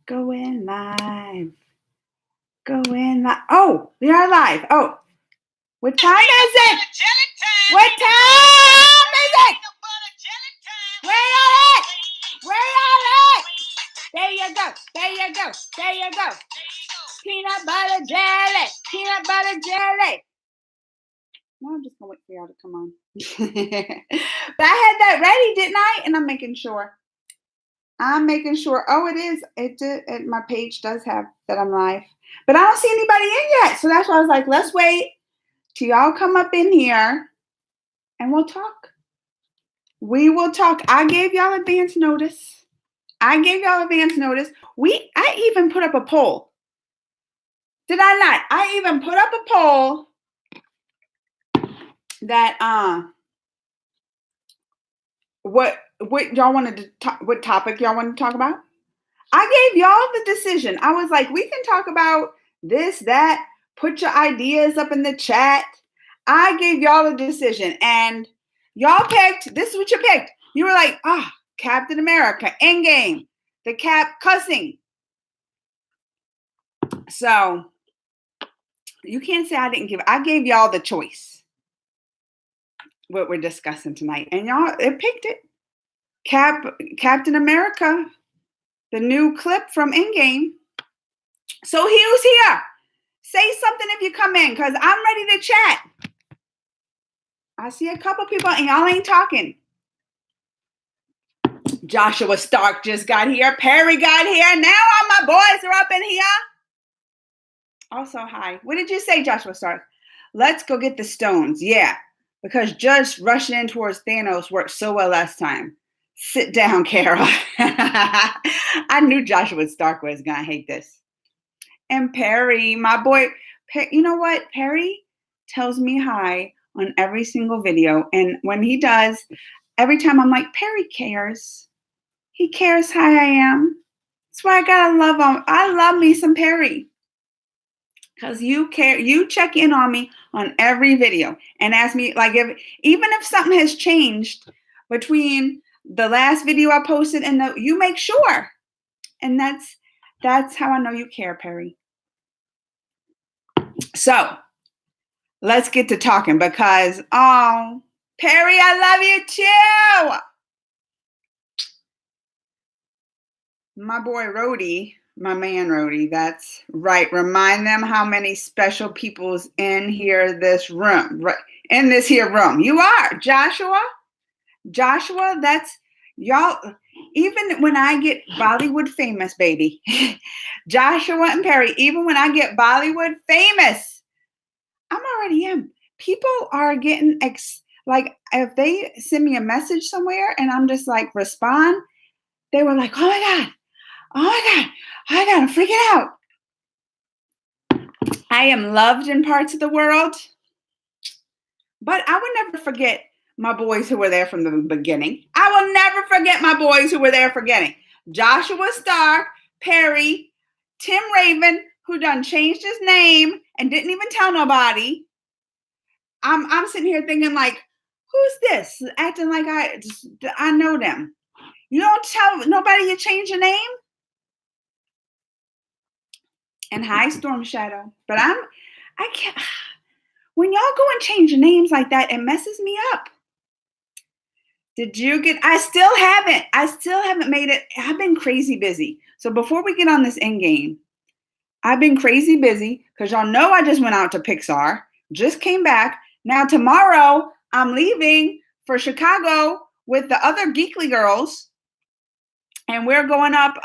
Going live. Going live. Oh, we are live. Oh, what time is it? What time is it? Where y'all at? Where y'all at? There you go. There you go. There you go. Peanut butter jelly. Peanut butter jelly. No, I'm just gonna wait for y'all to come on. But I had that ready, didn't I? And I'm making sure. Oh, it is. It did. My page does have that I'm live, but I don't see anybody in yet. So that's why I was like, let's wait till y'all come up in here, and we'll talk. We will talk. I gave y'all advance notice. I even put up a poll. Did I not? I even put up a poll that what y'all wanted to talk, what topic y'all wanted to talk about. I gave y'all the decision. I was like, we can talk about this, that, put your ideas up in the chat. I gave y'all a decision, and y'all picked, this is what you picked. You were like, Captain America, Endgame, the Cap cussing. So you can't say I didn't I gave y'all the choice, what we're discussing tonight. And y'all, it picked it. Captain America, the new clip from Endgame. So who's here? Say something if you come in, because I'm ready to chat. I see a couple people and y'all ain't talking. Joshua Stark just got here. Perry got here. Now all my boys are up in here. Also, hi. What did you say, Joshua Stark? Let's go get the stones. Yeah, because just rushing in towards Thanos worked so well last time. Sit down, Carol. I knew Joshua Stark was going to hate this. And Perry, my boy, you know what? Perry tells me hi on every single video. And when he does, every time I'm like, Perry cares. He cares how I am. That's why I gotta love him. I love me some Perry. Because you care, you check in on me on every video and ask me, like, even if something has changed between the last video I posted and you make sure. And that's how I know you care, Perry. So let's get to talking because, Perry, I love you too. My boy Rhodey, my man Rhodey, that's right. Remind them how many special people's in here, this room, right? In this here room. You are, Joshua, that's y'all. Even when I get Bollywood famous, baby, Joshua and Perry, even when I get Bollywood famous, I'm already in. People are getting like, if they send me a message somewhere and I'm just like respond, they were like, oh my God, I'm freaking out. I am loved in parts of the world, but I would never forget my boys who were there from the beginning. I will never forget my boys who were there from the beginning. Joshua Stark, Perry, Tim Raven, who done changed his name and didn't even tell nobody. I'm sitting here thinking like, who's this? Acting like I know them. You don't tell nobody you change your name? And hi, Storm Shadow. But I can't. When y'all go and change your names like that, it messes me up. Did you get? I still haven't made it. I've been crazy busy. So before we get on this Endgame, I've been crazy busy because y'all know I just went out to Pixar. Just came back. Now tomorrow I'm leaving for Chicago with the other Geekly girls, and we're going up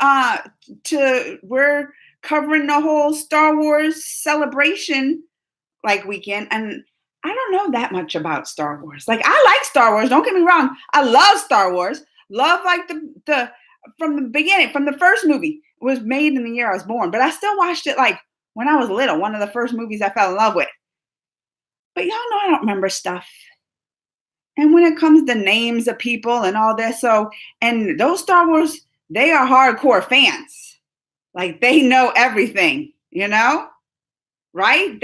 we're covering the whole Star Wars celebration like weekend. And I don't know that much about Star Wars. Like, I like Star Wars. Don't get me wrong. I love Star Wars. Love like the from the beginning, from the first movie. It was made in the year I was born, but I still watched it like when I was little. One of the first movies I fell in love with. But y'all know I don't remember stuff. And when it comes to names of people and all this, and those Star Wars, they are hardcore fans. Like, they know everything, you know? Right?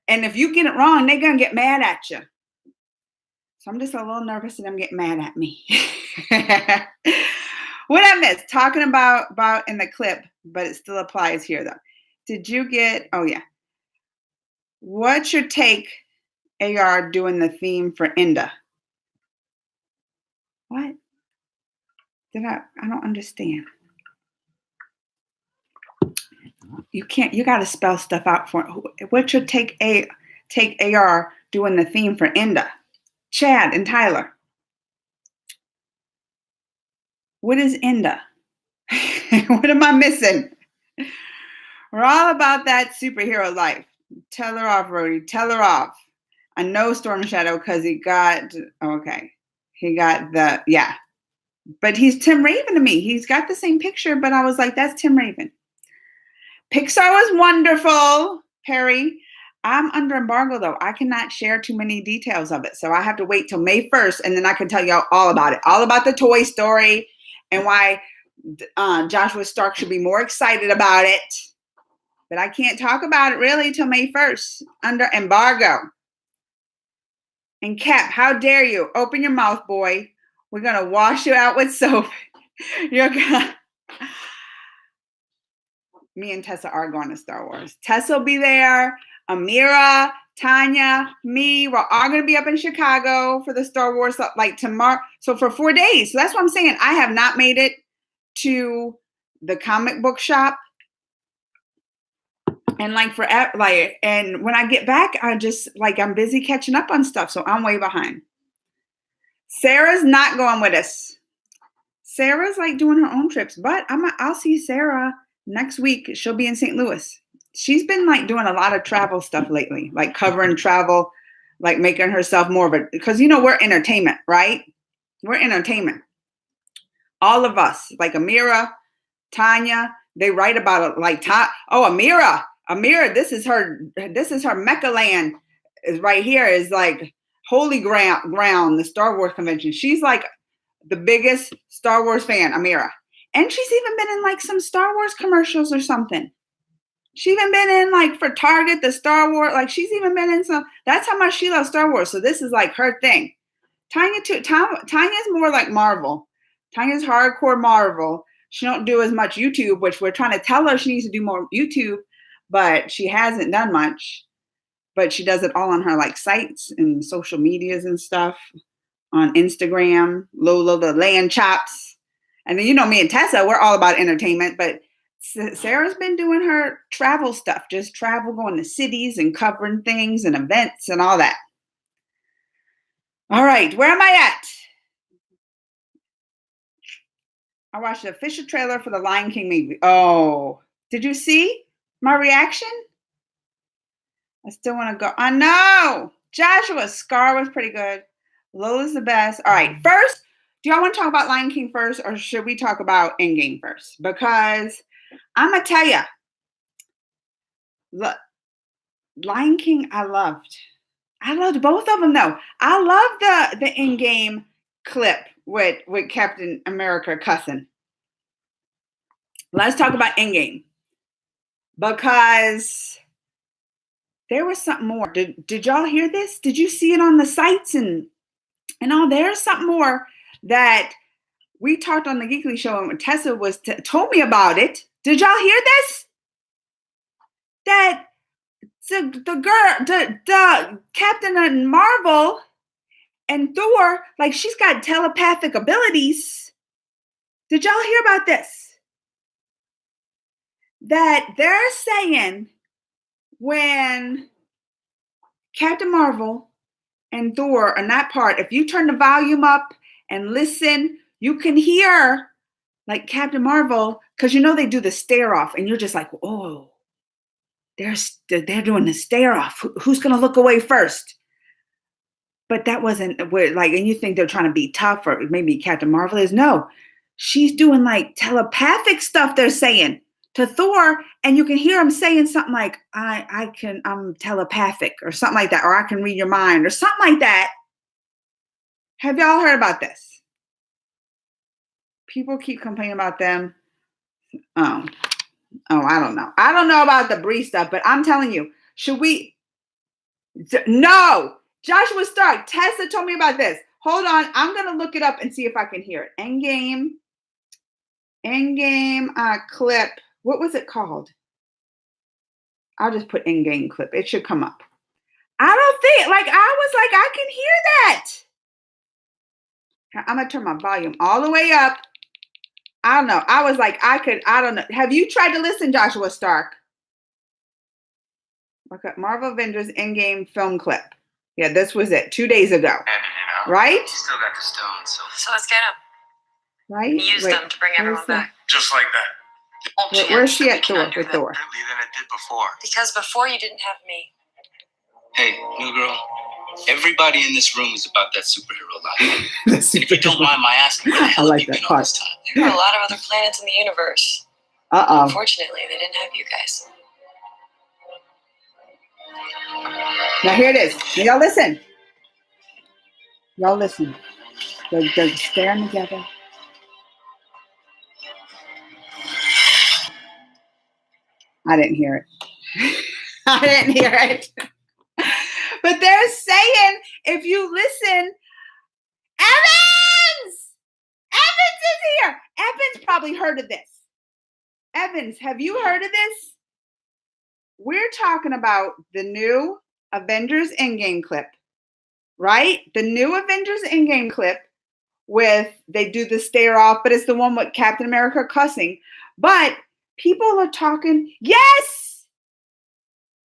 And if you get it wrong, they're going to get mad at you. So I'm just a little nervous that I'm getting mad at me. What I missed? Talking about in the clip, but it still applies here though. Did you get? Oh yeah. What's your take? AR doing the theme for Inda. What? Did I don't understand. You can't. You got to spell stuff out for. What's your take? Take AR doing the theme for Inda. Chad and Tyler. What is Inda? What am I missing? We're all about that superhero life. Tell her off, Rhodey. Tell her off. I know Storm Shadow because he got okay. He got the yeah. But he's Tim Raven to me. He's got the same picture, but I was like, that's Tim Raven. Pixar was wonderful, Perry. I'm under embargo though. I cannot share too many details of it. So I have to wait till May 1st and then I can tell y'all all about it. All about the Toy Story and why Joshua Stark should be more excited about it. But I can't talk about it really till May 1st under embargo. And Cap, how dare you? Open your mouth, boy. We're going to wash you out with soap. You're gonna... Me and Tessa are going to Star Wars. Tessa will be there. Amira, Tanya, me, we're all going to be up in Chicago for the Star Wars, like tomorrow. So for 4 days. So that's what I'm saying. I have not made it to the comic book shop. And like forever, like, and when I get back, I just like, I'm busy catching up on stuff. So I'm way behind. Sarah's not going with us. Sarah's like doing her own trips, but I'll see Sarah next week. She'll be in St. Louis. She's been like doing a lot of travel stuff lately, like covering travel, like making herself more of a, because you know, we're entertainment, right? We're entertainment. All of us, like Amira, Tanya, they write about it like, Amira, this is her Mecca land is right here is like holy ground, the Star Wars convention. She's like the biggest Star Wars fan, Amira. And she's even been in like some Star Wars commercials or something. She's even been in like for Target, the Star Wars, like she's even been in some, that's how much she loves Star Wars. So this is like her thing. Tanya too, Tanya's more like Marvel. Tanya's hardcore Marvel. She don't do as much YouTube, which we're trying to tell her she needs to do more YouTube, but she hasn't done much. But she does it all on her like sites and social medias and stuff on Instagram. Lola the Land Chops. And then you know me and Tessa, we're all about entertainment, but Sarah's been doing her travel stuff, just travel, going to cities and covering things and events and all that. All right, where am I at? I watched the official trailer for the Lion King movie. Oh, did you see my reaction? I still want to go. I know. Joshua's Scar was pretty good. Lola's the best. All right, first, do y'all want to talk about Lion King first, or should we talk about Endgame first? Because I'm going to tell you, Lion King, I loved. I loved both of them, though. I love the Endgame clip with Captain America cussing. Let's talk about Endgame. Because there was something more. Did y'all hear this? Did you see it on the sites and all? There's something more that we talked on the Geekly Show and Tessa was told me about it. Did y'all hear this? That the Captain Marvel and Thor, like she's got telepathic abilities. Did y'all hear about this? That they're saying when Captain Marvel and Thor are not part, if you turn the volume up and listen, you can hear like Captain Marvel, because you know they do the stare off, and you're just like, oh, they're doing the stare off. Who's gonna look away first? But that wasn't like, and you think they're trying to be tough, or maybe Captain Marvel is. No, she's doing like telepathic stuff. They're saying to Thor, and you can hear him saying something like, I'm telepathic, or something like that, or I can read your mind, or something like that. Have y'all heard about this? People keep complaining about them. Oh, I don't know. I don't know about the Bree stuff, but I'm telling you, should we? No, Joshua Stark. Tessa told me about this. Hold on. I'm going to look it up and see if I can hear it. Endgame Endgame clip. What was it called? I'll just put Endgame clip. It should come up. I don't think, like, I was like, I can hear that. I'm going to turn my volume all the way up. I don't know. I was like, I don't know. Have you tried to listen, Joshua Stark? Okay, Marvel Avengers Endgame film clip. Yeah, this was it 2 days ago. And, right? You still got the stones, so let's get them. Right? Use them to bring everyone back. just like that. Where's she at Thor with Thor? Differently than it did before. Because before you didn't have me. Hey, new girl. Everybody in this room is about that superhero life. If you don't mind my asking, where the hell have you been all this time? There are a lot of other planets in the universe. Unfortunately, they didn't have you guys. Now here it is. Now y'all listen. Y'all listen. They're staring together. I didn't hear it. I didn't hear it. But they're saying, if you listen, Evans! Evans is here. Evans probably heard of this. Evans, have you heard of this? We're talking about the new Avengers Endgame clip, right? The new Avengers Endgame clip with, they do the stare off, but it's the one with Captain America cussing. But people are talking, yes!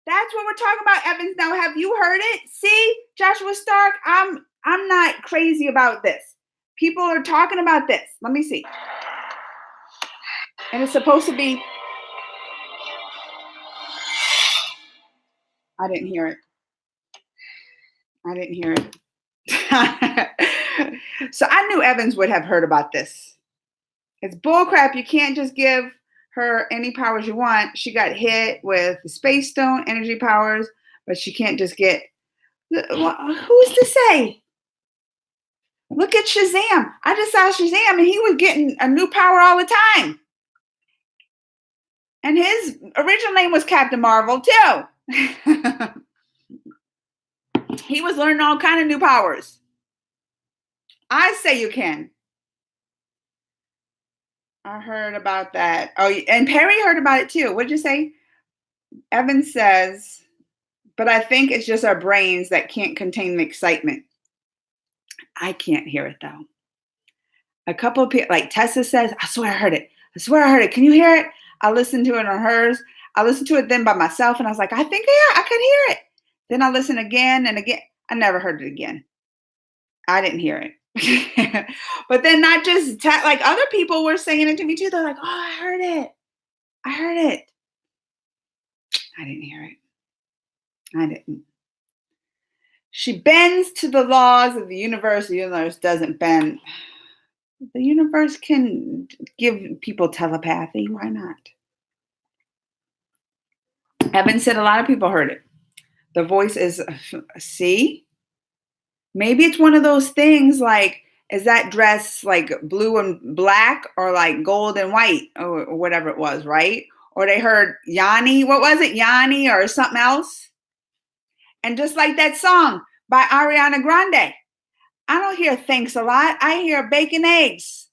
That's what we're talking about, Evans. Now, have you heard it? See, Joshua Stark, I'm not crazy about this. People are talking about this. Let me see. And it's supposed to be, I didn't hear it. I didn't hear it. So I knew Evans would have heard about this. It's bullcrap. You can't just give her any powers you want. She got hit with the Space Stone, energy powers, but she can't just get, who's to say? Look at Shazam. I just saw Shazam and he was getting a new power all the time. And his original name was Captain Marvel too. He was learning all kind of new powers. I say you can. I heard about that. Oh, and Perry heard about it too. What did you say? Evan says, but I think it's just our brains that can't contain the excitement. I can't hear it though. A couple of people, like Tessa says, I swear I heard it. I swear I heard it. Can you hear it? I listened to it on hers. I listened to it then by myself and I was like, I think, yeah, I could hear it. Then I listened again and again. I never heard it again. I didn't hear it. But then not just like other people were saying it to me too. They're like, oh, I heard it. I heard it. I didn't hear it. I didn't. She bends to the laws of the universe. The universe doesn't bend. The universe can give people telepathy. Why not? Evan said a lot of people heard it. The voice is, see? Maybe it's one of those things like, is that dress like blue and black or like gold and white or whatever it was, right? Or they heard Yanni, what was it? Yanni or something else? And just like that song by Ariana Grande, I don't hear thanks a lot. I hear bacon eggs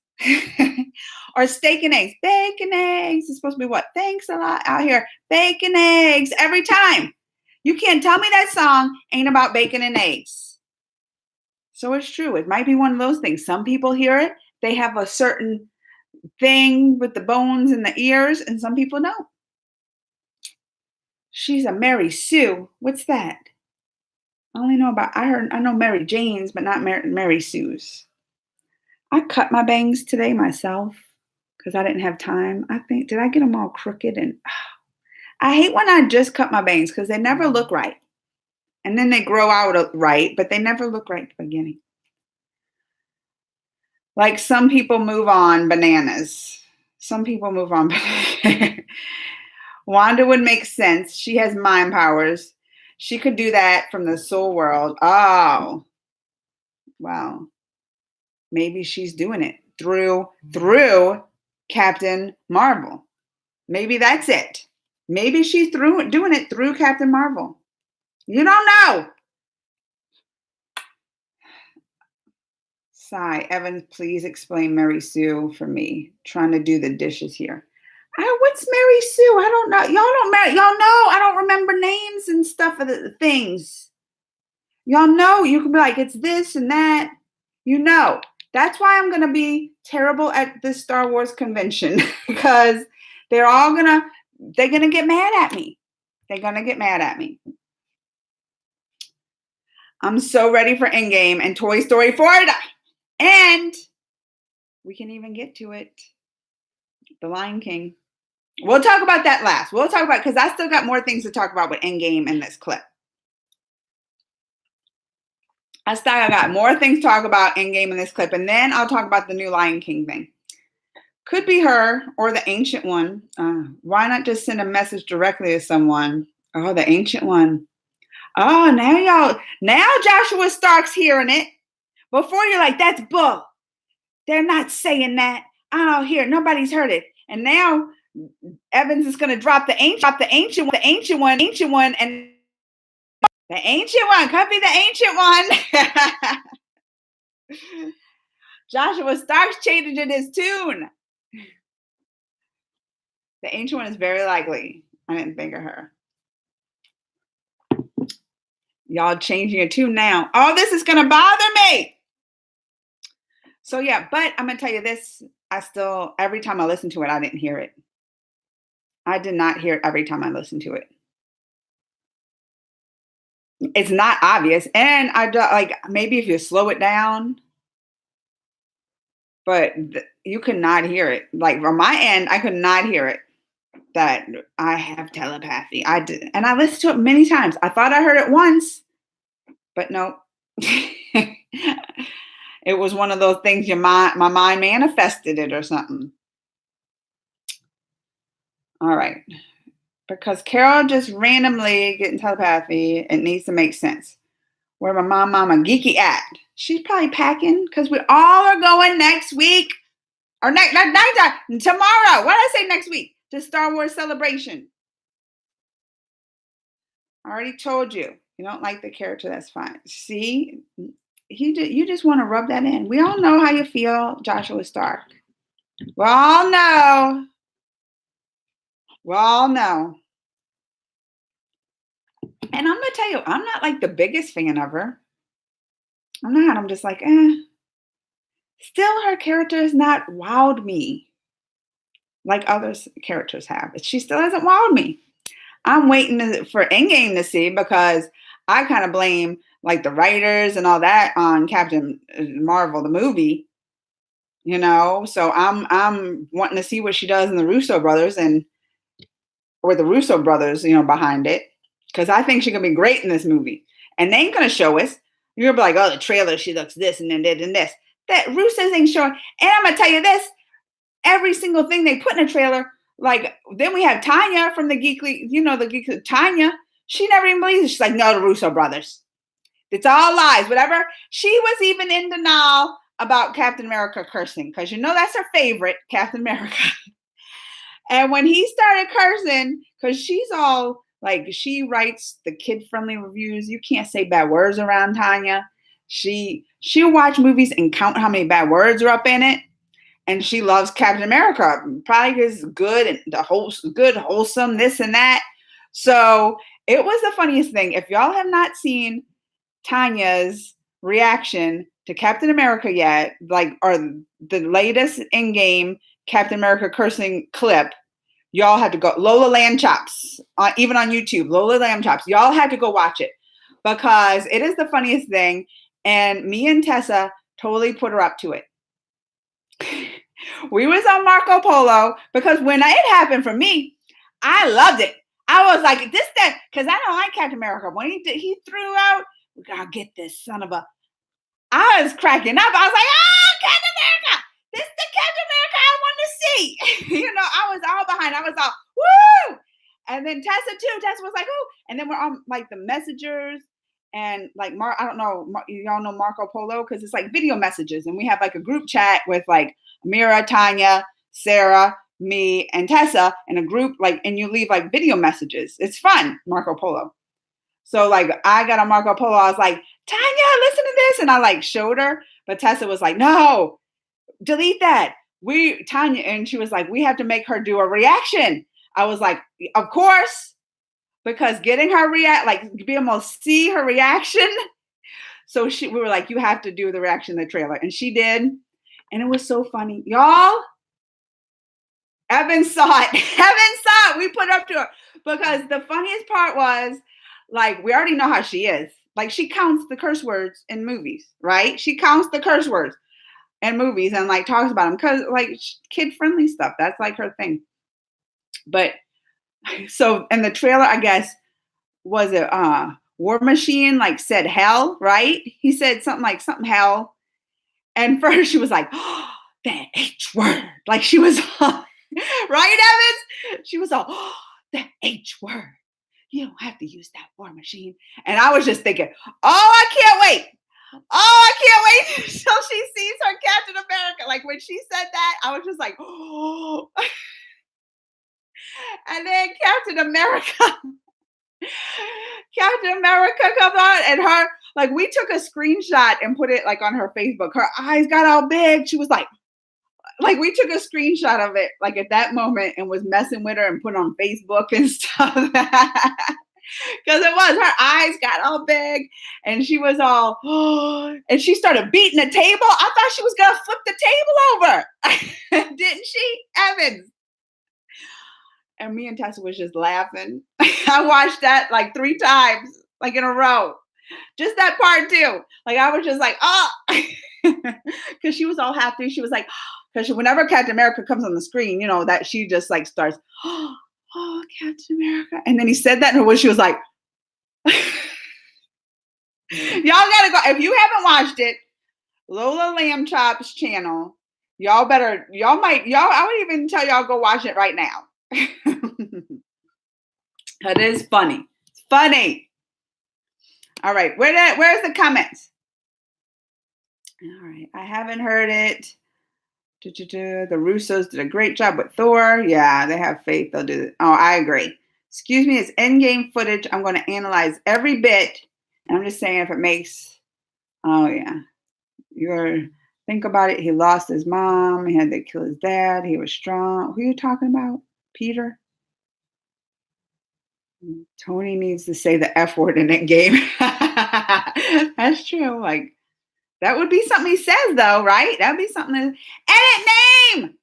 or steak and eggs. Bacon eggs. It's supposed to be what? Thanks a lot. I hear bacon eggs every time. You can't tell me that song ain't about bacon and eggs. So it's true. It might be one of those things. Some people hear it. They have a certain thing with the bones in the ears, and some people don't. She's a Mary Sue. What's that? I only know about, I know Mary Jane's, but not Mary Sue's. I cut my bangs today myself because I didn't have time. I think, did I get them all crooked? And I hate when I just cut my bangs because they never look right. And then they grow out right, but they never look right at the beginning. Like some people move on bananas. Some people move on bananas. Wanda would make sense. She has mind powers. She could do that from the soul world. Oh, well, maybe she's doing it through Captain Marvel. Maybe that's it. Maybe she's doing it through Captain Marvel. You don't know. Sigh. Evans, please explain Mary Sue for me. Trying to do the dishes here. What's Mary Sue? I don't know. Y'all know. I don't remember names and stuff of the things. Y'all know. You can be like, it's this and that. You know. That's why I'm gonna be terrible at this Star Wars convention because they're gonna get mad at me. They're gonna get mad at me. I'm so ready for Endgame and Toy Story 4. And we can even get to it. The Lion King. We'll talk about that last. We'll talk about, because I still got more things to talk about with Endgame in this clip. I got more things to talk about Endgame in this clip, and then I'll talk about the new Lion King thing. Could be her or the Ancient One. Why not just send a message directly to someone? Oh, the Ancient One. Oh, now Joshua Stark's hearing it. Before you're like, that's bull. They're not saying that. I don't hear it. Nobody's heard it. And now Evans is going to drop the ancient one, and the Ancient One could be the Ancient One. Joshua Stark's changing his tune. The Ancient One is very likely. I didn't think of her. Y'all changing your tune now. Oh, this is going to bother me. So yeah, but I'm going to tell you this. Every time I listen to it, I didn't hear it. I did not hear it every time I listened to it. It's not obvious. And maybe if you slow it down, but you could not hear it. Like from my end, I could not hear it. That I have telepathy. I did. And I listened to it many times. I thought I heard it once, but no. It was one of those things my mind manifested it or something. All right. Because Carol just randomly getting telepathy, it needs to make sense. Where my mama geeky at? She's probably packing because we all are going next week. Or tomorrow. What did I say next week? To Star Wars Celebration. I already told you. You don't like the character, that's fine. See? You just want to rub that in. We all know how you feel, Joshua Stark. We all know. And I'm going to tell you, I'm not like the biggest fan of her. I'm not. I'm just like, Still, her character has not wowed me like other characters have. She still hasn't wowed me. I'm waiting for Endgame to see because I kind of blame like the writers and all that on Captain Marvel, the movie, so I'm wanting to see what she does in the Russo brothers behind it. Cause I think she can be great in this movie and they ain't going to show us. You're gonna be like, oh, the trailer, she looks this and then this, that Russo's ain't showing. And I'm going to tell you this, every single thing they put in a trailer, like then we have Tanya from the Geekly, Tanya, she never even believes it. She's like, no, the Russo brothers. It's all lies, whatever. She was even in denial about Captain America cursing because that's her favorite, Captain America. And when he started cursing, because she's all like, she writes the kid-friendly reviews. You can't say bad words around Tanya. She'll watch movies and count how many bad words are up in it. And she loves Captain America. Probably is good and good, wholesome, this and that. So it was the funniest thing. If y'all have not seen Tanya's reaction to Captain America yet, or the latest Endgame Captain America cursing clip, y'all had to go. Lola Lamb Chops, even on YouTube, Lola Lamb Chops. Y'all had to go watch it because it is the funniest thing. And me and Tessa totally put her up to it. We was on Marco Polo because when it happened for me, I loved it. I was like, that, because I don't like Captain America. When he threw out, we gotta get this son of a. I was cracking up. I was like, oh, Captain America! This is the Captain America I want to see. I was all behind. I was all, woo! And then Tessa too. Tessa was like, oh. And then we're on like the messengers and like I don't know, y'all know Marco Polo because it's like video messages. And we have like a group chat with like Amira, Tanya, Sarah, me, and Tessa in a group, and you leave like video messages. It's fun, Marco Polo. So like I got on Marco Polo, I was like, Tanya, listen to this. And I like showed her, But Tessa was like, no, delete that. Tanya, and she was like, we have to make her do a reaction. I was like, of course, because getting her being able to see her reaction. So we were like, you have to do the reaction in the trailer. And she did. And it was so funny. Y'all, Evan saw it. Evan saw it. We put up to her. Because the funniest part was, like, we already know how she is. Like, she counts the curse words in movies, right? She counts the curse words in movies and, like, talks about them. Because, like, kid-friendly stuff. That's, like, her thing. But, so, in the trailer, I guess, was it War Machine, like, said hell, right? He said something hell. And first she was like, oh, that H word. Like, she was all, right, Evans? She was all, oh, that H word. You don't have to use that War Machine. And I was just thinking, oh, I can't wait. Oh, I can't wait until she sees her Captain America. Like, when she said that, I was just like, oh. And then Captain America comes on, and her, like, we took a screenshot and put it, like, on her Facebook. Her eyes got all big. She was like, we took a screenshot of it, like, at that moment, and was messing with her and put it on Facebook and stuff. Because it was, her eyes got all big, and she was all, oh, and she started beating the table. I thought she was going to flip the table over. Didn't she, Evans? And me and Tessa was just laughing. I watched that like 3 times, like, in a row. Just that part too. Like, I was just like, oh, because she was all happy. She was like, because whenever Captain America comes on the screen, you know, that she just, like, starts, oh, Captain America. And then he said that, and she was like, y'all gotta go. If you haven't watched it, Lola Lamb Chop's channel, I would even tell y'all go watch it right now. It is funny. It's funny. All right. Where's the comments? All right. I haven't heard it. The Russos did a great job with Thor. Yeah, they have faith. They'll do it. Oh, I agree. Excuse me. It's Endgame footage. I'm going to analyze every bit. And I'm just saying if it makes. Oh, yeah. Think about it. He lost his mom. He had to kill his dad. He was strong. Who are you talking about? Peter? Tony needs to say the F word in that game. That's true. Like, that would be something he says, though, right? That would be something. Edit name!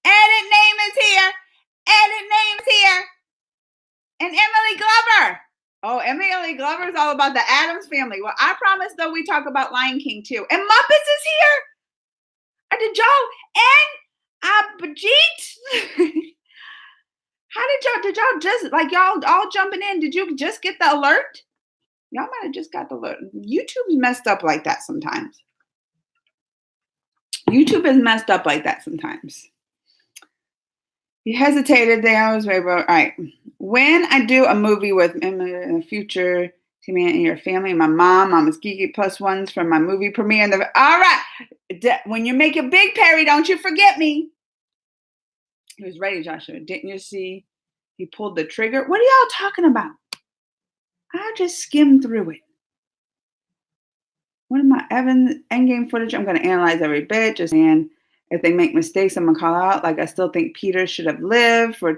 Edit name is here. Edit name is here. And Emily Glover. Oh, Emily Glover is all about the Addams Family. Well, I promise, though, we talk about Lion King, too. And Muppets is here. Did y'all? And Abhijit? How did y'all just, like, y'all all jumping in? Did you just get the alert? Y'all might have just got the alert. YouTube's messed up like that sometimes. YouTube is messed up like that sometimes. You hesitated there. I was very well. All right. When I do a movie with in the future, to me and your family, my mama's geeky +1s from my movie premiere. All right. When you make it big, Perry, don't you forget me. He was ready, Joshua. Didn't you see? He pulled the trigger. What are y'all talking about? I just skimmed through it. One of my Endgame footage, I'm going to analyze every bit. Just saying, if they make mistakes, I'm going to call out. Like, I still think Peter should have lived for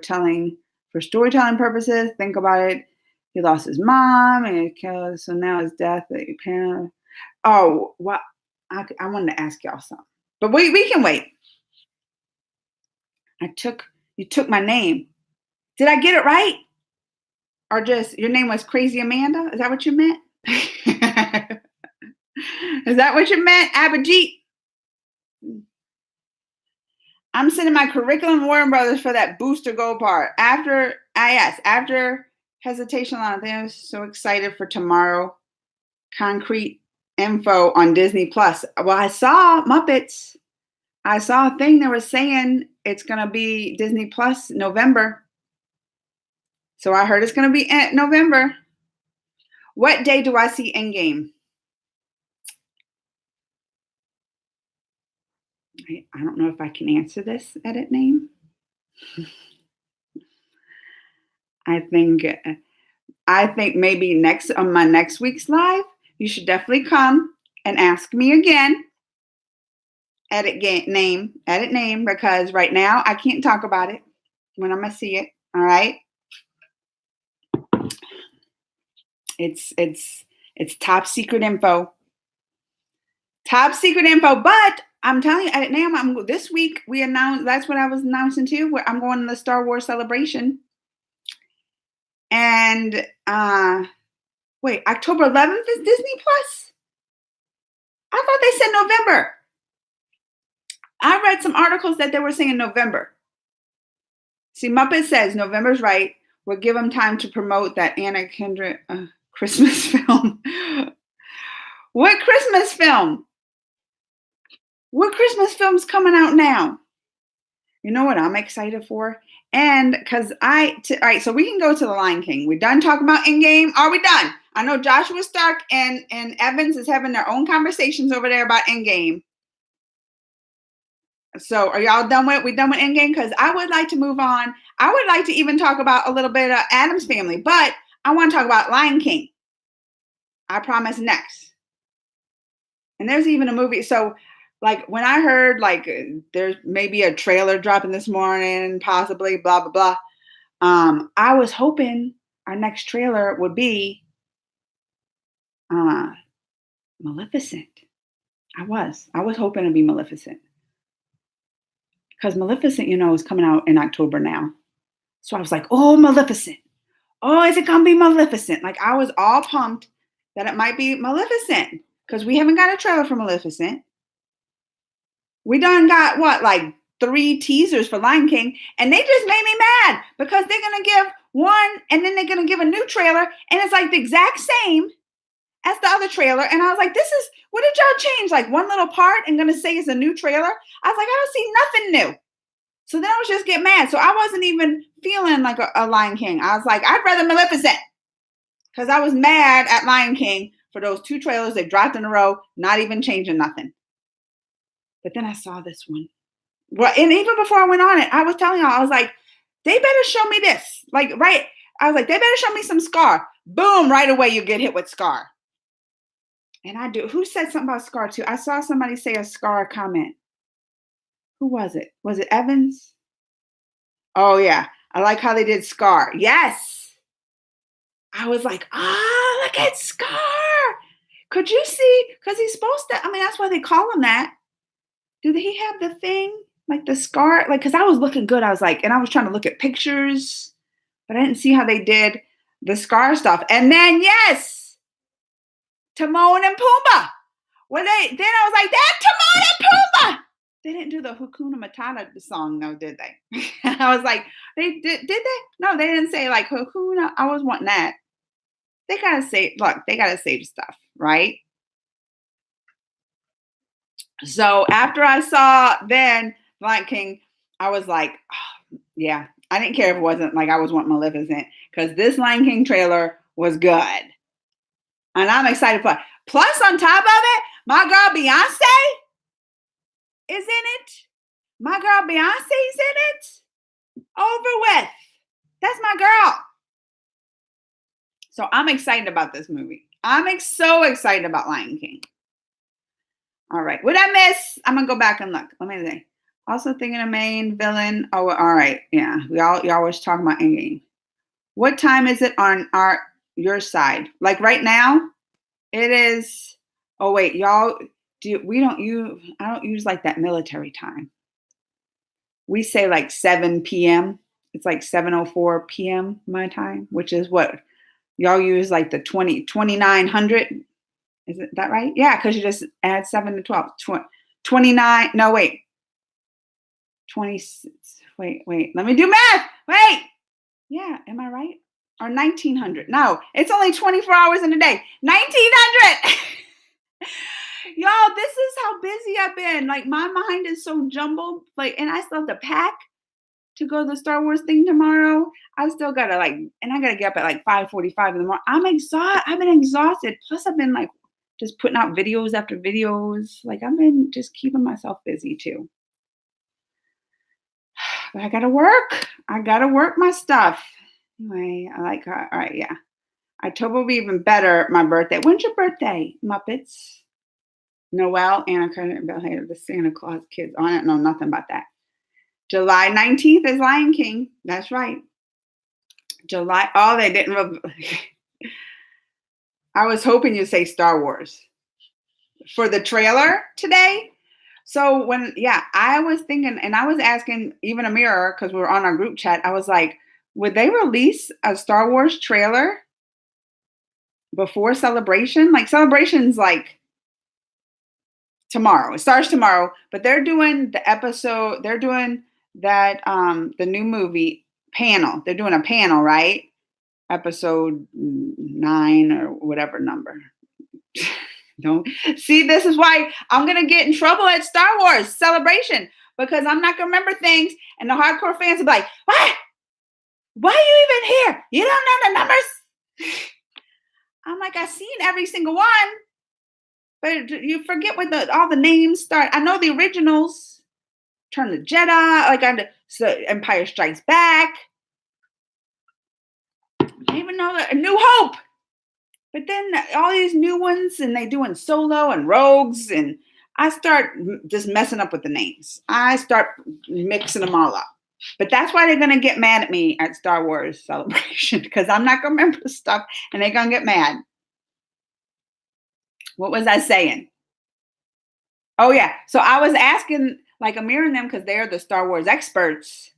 storytelling purposes. Think about it. He lost his mom and it killed. So now his death. Oh, well, I wanted to ask y'all something, but we can wait. You took my name. Did I get it right? Or just your name was Crazy Amanda? Is that what you meant? Is that what you meant, Abhijit? I'm sending my curriculum Warren Brothers for that booster gold part. After hesitation on it, I was so excited for tomorrow. Concrete info on Disney Plus. Well, I saw Muppets. I saw a thing that was saying it's going to be Disney Plus November. So I heard it's going to be in November. What day do I see Endgame? I don't know if I can answer this edit name. I think maybe on my next week's live, you should definitely come and ask me again. edit name, because right now I can't talk about it when I'm gonna see it. All right. It's top secret info. Top secret info. But I'm telling you, edit name. This week we announced. That's what I was announcing too. Where I'm going to the Star Wars celebration. And wait, October 11th is Disney Plus? I thought they said November. I read some articles that they were saying November. See, Muppet says November's right. We'll give them time to promote that Anna Kendrick Christmas film. What Christmas film? What Christmas film's coming out now? You know what I'm excited for? And because all right, so we can go to the Lion King. We done talking about Endgame? Are we done? I know Joshua Stark and Evans is having their own conversations over there about Endgame. So are y'all done with it? We done with Endgame? Because I would like to move on. I would like to even talk about a little bit of Addams Family, but I want to talk about Lion King. I promise next. And there's even a movie. So like when I heard like there's maybe a trailer dropping this morning, possibly blah, blah, blah. I was hoping our next trailer would be Maleficent. I was hoping it'd be Maleficent. Because Maleficent, is coming out in October now. So I was like, oh, Maleficent. Oh, is it going to be Maleficent? Like I was all pumped that it might be Maleficent. Because we haven't got a trailer for Maleficent. We done got like 3 teasers for Lion King. And they just made me mad. Because they're going to give one and then they're going to give a new trailer. And it's like the exact same as the other trailer. And I was like, what did y'all change? Like one little part and going to say it's a new trailer? I was like, I don't see nothing new. So then I was just get mad. So I wasn't even feeling like a Lion King. I was like, I'd rather Maleficent. Because I was mad at Lion King for those 2 trailers they dropped in a row, not even changing nothing. But then I saw this one. Well, and even before I went on it, I was telling y'all, I was like, they better show me this. Like, right. I was like, they better show me some Scar. Boom, right away you get hit with Scar. And I do. Who said something about Scar too? I saw somebody say a Scar comment. Who was it? Was it Evans? Oh, yeah. I like how they did Scar. Yes. I was like, look at Scar. Could you see? Because he's supposed to, that's why they call him that. Do he have the thing? Like the scar? Like, because I was looking good. I was like, and I was trying to look at pictures, but I didn't see how they did the Scar stuff. And then, yes, Timon and Pumbaa. Then I was like, that's Timon and Pumbaa. They didn't do the Hakuna Matata song, though, did they? I was like, did they? No, they didn't say like Hakuna. I was wanting that. They gotta save stuff, right? So after I saw then Lion King, I was like, oh, yeah, I didn't care if it wasn't like I was wanting Maleficent, because this Lion King trailer was good. And I'm excited for it. Plus, on top of it, my girl Beyonce is in it. My girl Beyonce's in it. Over with. That's my girl. So I'm excited about this movie. I'm so excited about Lion King. All right. What I miss? I'm going to go back and look. Let me see. Also thinking of main villain. Oh, all right. Yeah. Y'all was talking about Endgame. What time is it on your side? Like right now, it is. Oh, wait. Y'all, I don't use like that military time. We say like 7 p.m. It's like 7:04 p.m. my time, which is what y'all use like the 2900. Is it that right? Yeah, because you just add 7 to 12. 29. No, wait. 26. Wait. Let me do math. Wait. Yeah, am I right? Or 1900. No, it's only 24 hours in a day. 1900. Y'all, this is how busy I've been. Like, my mind is so jumbled. Like, and I still have to pack to go to the Star Wars thing tomorrow. I still gotta and I gotta get up at like 5:45 in the morning. I'm exhausted. I've been exhausted. Plus, I've been like just putting out videos after videos. Like, I've been just keeping myself busy too. But I gotta work. My stuff. Anyway, I like her. All right, yeah. October will be even better. My birthday. When's your birthday, Muppets? Noel, Anna Carter, the Santa Claus kids. Oh, I don't know nothing about that. July 19th is Lion King. That's right. July. Oh, they didn't. I was hoping you'd say Star Wars for the trailer today. So I was thinking, and I was asking even Amira, because we were on our group chat, I was like, would they release a Star Wars trailer before Celebration? Like Celebration's like tomorrow. It starts tomorrow, but they're doing the episode, they're doing that the new movie panel. They're doing a panel, right? Episode 9 or whatever number. Don't see, this is why I'm gonna get in trouble at Star Wars Celebration, because I'm not gonna remember things, and the hardcore fans will be like, what? Why are you even here? You don't know the numbers? I'm like, I've seen every single one, but you forget what all the names start. I know the originals, Turn of the Jedi, so Empire Strikes Back. I even know A New Hope. But then all these new ones, and they doing Solo and Rogues, and I start just messing up with the names. I start mixing them all up. But that's why they're going to get mad at me at Star Wars Celebration, because I'm not going to remember stuff, and they're going to get mad. What was I saying? Oh, yeah. So I was asking, like, Amir and them, because they're the Star Wars experts,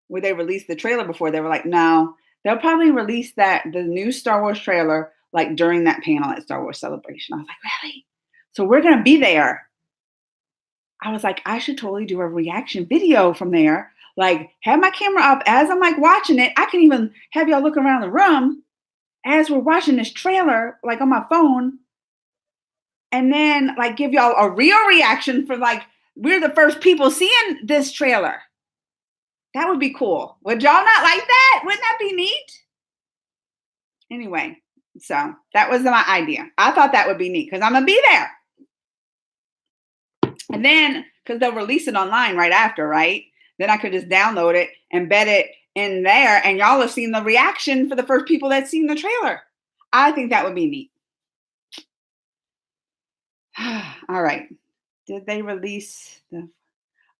where they released the trailer before. They were like, no, they'll probably release the new Star Wars trailer like during that panel at Star Wars Celebration. I was like, really? So we're going to be there. I was like, I should totally do a reaction video from there. Like, have my camera up as I'm like watching it. I can even have y'all look around the room as we're watching this trailer, like on my phone. And then like give y'all a real reaction for like, we're the first people seeing this trailer. That would be cool. Would y'all not like that? Wouldn't that be neat? Anyway, so that was my idea. I thought that would be neat because I'm going to be there. And then, because they'll release it online right after, right? Then I could just download it, embed it in there, and y'all have seen the reaction for the first people that's seen the trailer. I think that would be neat. All right. Did they release the...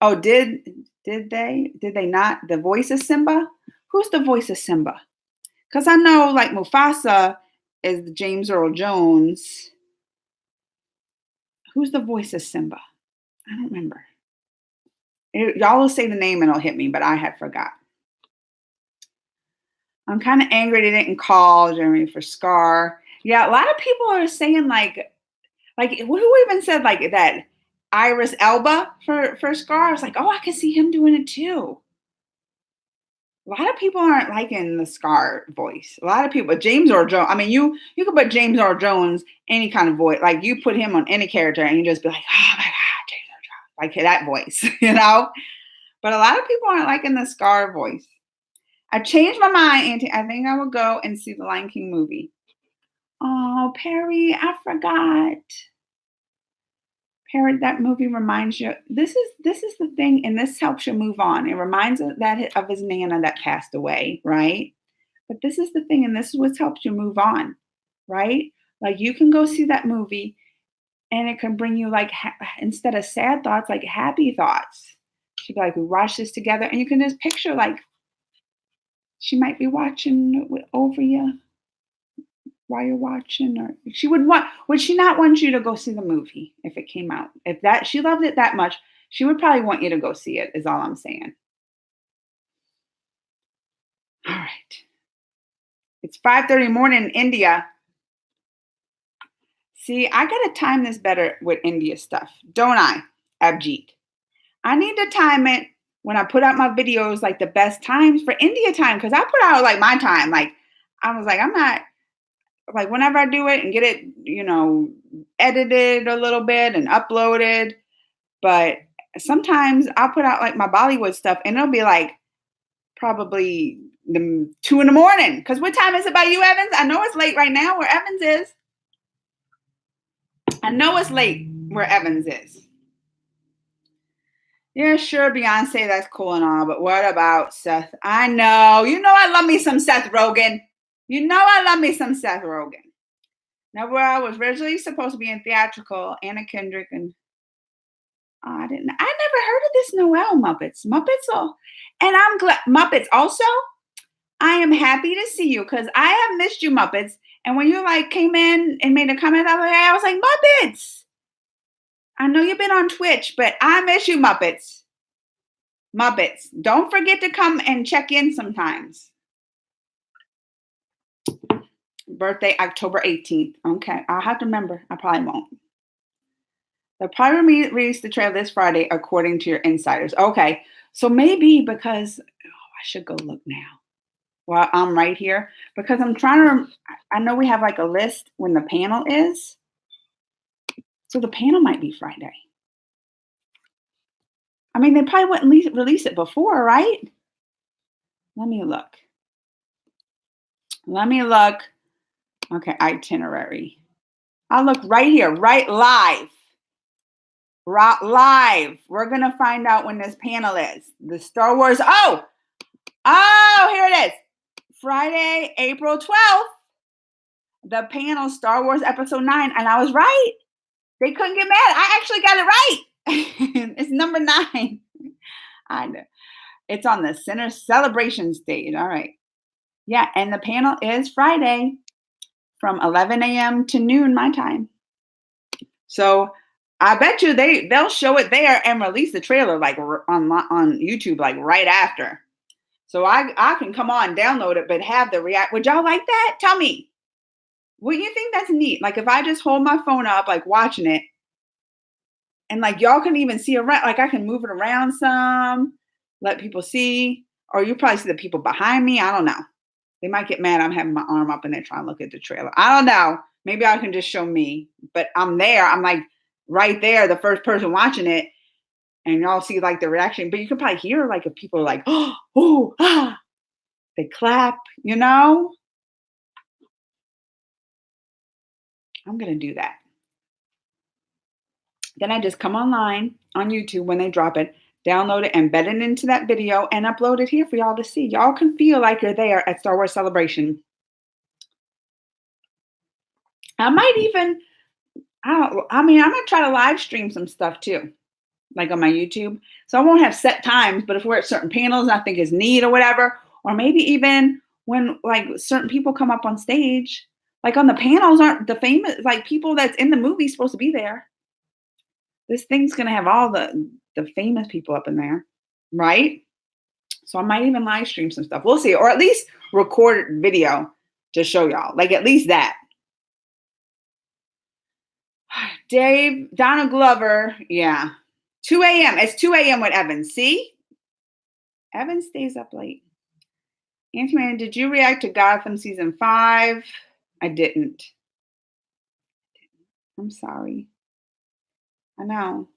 Oh, did they? Did they not? The voice of Simba? Who's the voice of Simba? Because I know, like, Mufasa is James Earl Jones. Who's the voice of Simba? I don't remember. Y'all will say the name and it'll hit me, but I had forgot. I'm kind of angry they didn't call Jeremy for Scar. Yeah, a lot of people are saying like who even said like that Idris Elba for Scar? I was like, oh, I could see him doing it too. A lot of people aren't liking the Scar voice. A lot of people, James Earl Jones. I mean, you could put James Earl Jones any kind of voice. Like you put him on any character, and you just be like, oh my God, James Earl Jones, like that voice, you know. But a lot of people aren't liking the Scar voice. I changed my mind, Auntie. I think I will go and see the Lion King movie. Oh, Perry, I forgot. Perry, that movie reminds you. This is the thing, and this helps you move on. It reminds you of his Nana that passed away, right? But this is the thing, and this is what helps you move on, right? Like you can go see that movie, and it can bring you like instead of sad thoughts, like happy thoughts. She'd be like, we watched this together, and you can just picture like she might be watching over you while you're watching, or would she not want you to go see the movie if it came out? If that she loved it that much, she would probably want you to go see it, is all I'm saying. All right. It's 5:30 morning in India. See, I gotta time this better with India stuff, don't I, Abjeet? I need to time it when I put out my videos, like the best times for India time, because I put out like my time. Like I was like, I'm not like whenever I do it and get it, edited a little bit and uploaded. But sometimes I'll put out like my Bollywood stuff and it'll be like probably 2 a.m. Because what time is it by you, Evans? I know it's late right now where Evans is. I know it's late where Evans is. Yeah, sure, Beyonce, that's cool and all, but what about Seth? I know. I love me some Seth Rogen. I love me some Seth Rogen. Now, where I was originally supposed to be in theatrical, Anna Kendrick and I never heard of this Noel Muppets. And I'm glad Muppets also. I am happy to see you because I have missed you, Muppets. And when you like came in and made a comment, I was like, Muppets. I know you've been on Twitch, but I miss you, Muppets. Muppets. Don't forget to come and check in sometimes. Birthday, October 18th. Okay, I'll have to remember. I probably won't. They'll probably release the trailer this Friday, according to your insiders. Okay, so maybe because I should go look now. Well, I'm right here because I'm trying to. I know we have like a list when the panel is, so the panel might be Friday. I mean, they probably wouldn't release it before, right? Let me look. Okay, itinerary. I'll look right here, right live. Live. We're going to find out when this panel is. The Star Wars. Oh, here it is. Friday, April 12th. The panel, Star Wars Episode 9. And I was right. They couldn't get mad. I actually got it right. It's number 9. I know. It's on the center celebration stage. All right. Yeah, and the panel is Friday from 11 a.m. to noon my time. So I bet you they'll show it there and release the trailer like on YouTube like right after. So I can come on, download it, but have the react. Would y'all like that? Tell me. Would you think that's neat? Like if I just hold my phone up, like watching it, and like y'all can even see around, like I can move it around some, let people see, or you probably see the people behind me. I don't know. They might get mad I'm having my arm up and they're trying to look at the trailer. I don't know. Maybe I can just show me, but I'm there. I'm like right there, the first person watching it, and y'all see like the reaction. But you can probably hear like if people are like, they clap, you know? I'm going to do that. Then I just come online on YouTube when they drop it, download it, embed it into that video, and upload it here for y'all to see. Y'all can feel like you're there at Star Wars Celebration. I might even, I'm going to try to live stream some stuff too, like on my YouTube. So I won't have set times, but if we're at certain panels I think is neat or whatever, or maybe even when like certain people come up on stage, like on the panels aren't the famous, like people that's in the movie supposed to be there. This thing's going to have all the famous people up in there, right? So I might even live stream some stuff. We'll see, or at least record video to show y'all, like at least that. Donna Glover, yeah. 2 a.m. It's 2 a.m. with Evan. See? Evan stays up late. Anthony, did you react to Gotham season 5? I didn't. I'm sorry. I know.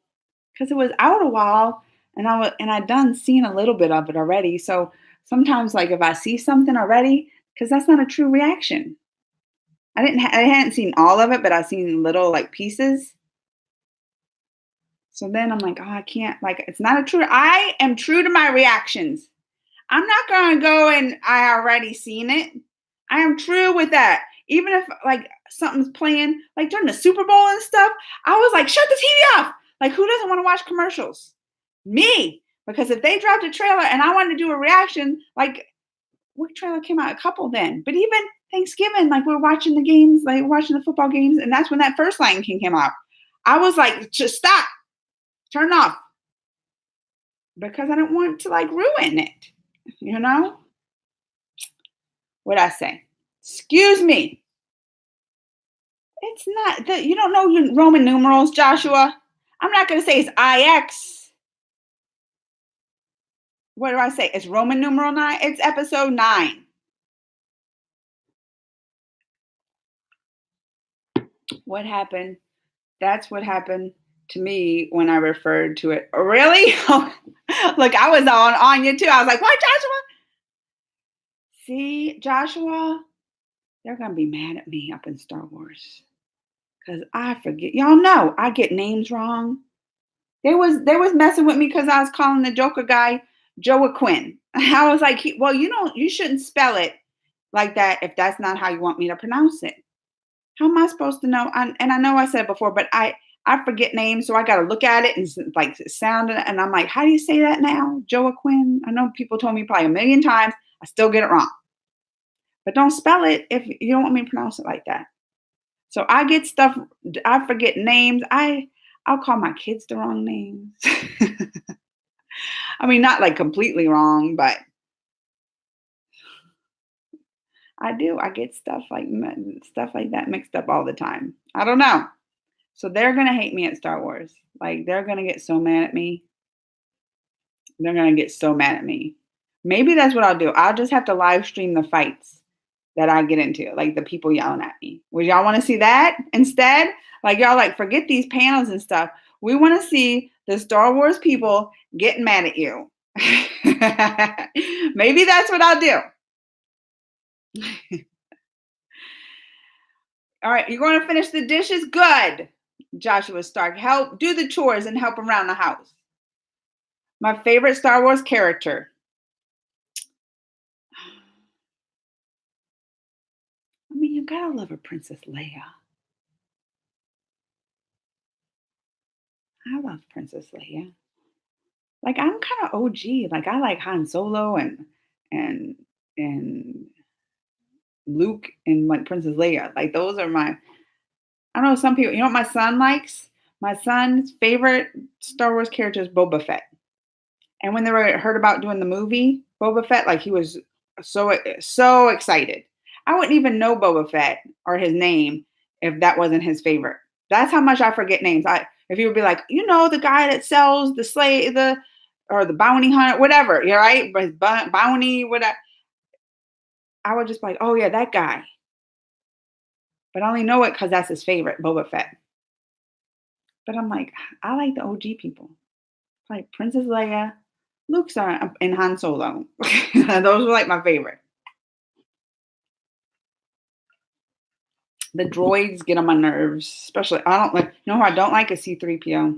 Because it was out a while and I'd done seen a little bit of it already. So sometimes like if I see something already, because that's not a true reaction. I hadn't seen all of it, but I've seen little like pieces. So then I'm like, I can't, like, it's not a true, I am true to my reactions. I'm not going to go and I already seen it. I am true with that. Even if like something's playing, like during the Super Bowl and stuff, I was like, shut the TV off. Like, who doesn't want to watch commercials? Me. Because if they dropped a trailer and I wanted to do a reaction, like, what trailer came out? A couple then. But even Thanksgiving, like we're watching the games, like watching the football games, and that's when that first Lion King came out. I was like, just stop. Turn off. Because I don't want to like ruin it. You know? What'd I say? Excuse me. It's not that you don't know Roman numerals, Joshua. I'm not going to say it's IX. What do I say? It's Roman numeral 9. It's episode 9. What happened? That's what happened to me when I referred to it. Really? Look, I was on you too. I was like, what, Joshua? See, Joshua, they're going to be mad at me up in Star Wars. Because I forget. Y'all know I get names wrong. They was messing with me because I was calling the Joker guy Joaquin. I was like, well, you shouldn't spell it like that if that's not how you want me to pronounce it. How am I supposed to know? And I know I said it before, but I forget names, so I got to look at it and like sound it. And I'm like, how do you say that now? Joaquin? I know people told me probably a million times. I still get it wrong. But don't spell it if you don't want me to pronounce it like that. So I get stuff, I forget names. I'll call my kids the wrong names. I mean, not like completely wrong, but I do. I get stuff like that mixed up all the time. I don't know. So they're going to hate me at Star Wars. Like, they're going to get so mad at me. They're going to get so mad at me. Maybe that's what I'll do. I'll just have to live stream the fights that I get into, like the people yelling at me. Would y'all want to see that instead? Like, y'all like, forget these panels and stuff. We want to see the Star Wars people getting mad at you. Maybe that's what I'll do. All right, you're going to finish the dishes? Good. Joshua Stark, help do the chores and help around the house. My favorite Star Wars character. I mean, you gotta love a Princess Leia. I love Princess Leia. Like, I'm kind of OG. Like, I like Han Solo and Luke and like Princess Leia. Like, those are my. I don't know, some people. You know what my son likes? My son's favorite Star Wars character is Boba Fett. And when they heard about doing the movie Boba Fett, like, he was so excited. I wouldn't even know Boba Fett or his name if that wasn't his favorite. That's how much I forget names. If you would be like, the guy that sells the bounty hunter, whatever, you're right, but bounty, whatever. I would just be like, oh yeah, that guy. But I only know it because that's his favorite, Boba Fett. But I'm like, I like the OG people, like Princess Leia, Luke, and Han Solo. Those were like my favorite. The droids get on my nerves, especially I don't like. You know who I don't like is C-3PO.